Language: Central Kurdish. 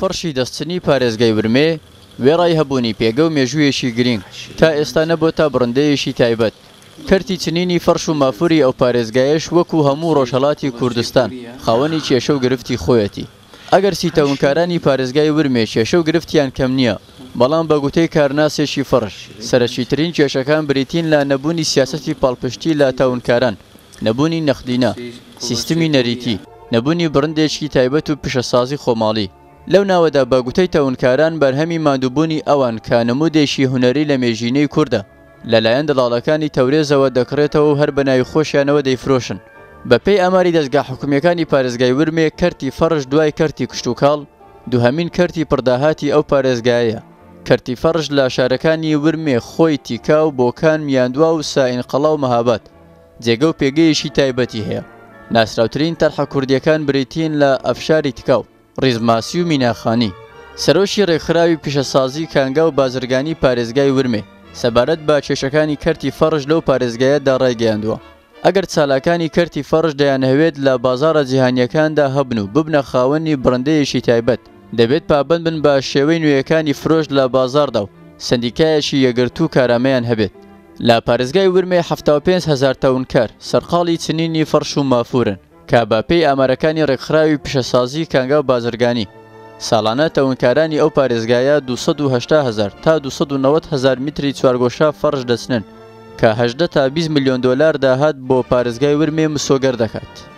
فەرشی دەستچنی پارێزگای ورمێ وێڕای هەبوونی پێگە و مێژوویەکی گرنگ تا ئێستا نەبووە بڕندەیەشی تایبەت. کەرتی چنینی فەرش و مافوری ئەو پارێزگایەش وەکو هەموو ڕۆژهەڵاتی کوردستان خاوەنی کێشە و گرفتی خۆیەتی. ئەگەر سیتەونکارانی پارێزگای ورمێ کێشە و گرفتیان کەم نییە، بەڵام بە گوتەی کارناسێکی فەرش سەرەکیترین کێشەکان بریتین لە نەبوونی سیاسەتی پاڵپشتی لە تاونکاران، نەبوونی نەخلینە، سیستمی نەریتی، نەبوونی بڕندێکی تایبەت و پیشەسازی خۆماڵی. لەو ناوەدا بە گوتەی تاونکاران بەرهەمی ماندووبوونی ئەوان کە نمودێکی هونەری لە مێژینەی کووردە لەلایەن دەڵاڵەکانی تەورێزەوە دەکڕێتەوە و هەر بەناوی خۆشیانەوە دەیفرۆشن. بەپێی ئەماری دەستگا حکوومیەکانی پارێزگای ورمێ کەرتی فەرش دوای کەرتی کشتوکاڵ دووهەمین کەرتی پڕداهاتی ئەو پارێزگایە. کەرتی فەرش لە شارەکانی ورمێ خۆی تیکا و بۆکان میاندوا و سائینقەڵا و مەهاباد جێگە و پێگەیەکی تایبەتی هەیە. ناسراوترین تەرحە کوردیەکان بریتین لە ئەفشاری تکاو، ڕیزماسی و میناخانی. سەرۆشی ڕێکخراوی پیشەسازی کانگا و بازرگانی پارێزگای ورمێ سەبارەت بە کێشەکانی کەرتی فەرش لەو پارێزگایەدا ڕایگەیاندووە. ئەگەر چالاکانی کەرتی فەرش دەیانەوێت لە بازاڕە جیهانیەکاندا هەبن و ببنە خاوەنی بڕندەیەکی تایبەت، دەبێت پابند بن بە شێوەی نوێیەکانی فرۆش لە بازاڕدا و سندیکایەکی یەگرتو و کارامەیان هەبێت. لە پارێزگای ورمێ 75,000 تاونکار سەرقاڵی چنینی فەرش و مافورن کە بەپێی ئامارەکانی ڕێکخراوی پیشەسازی کانگا و بازرگانی ساڵانە تاونکارانی ئەو پارێزگایە 280,000 تا 290,000 میتری چوارگۆشە فەرش دەچنن کە 18 تا 20 میلیۆن دۆلار داهات بۆ پارێزگای ورمێ مسۆگەر دەکات.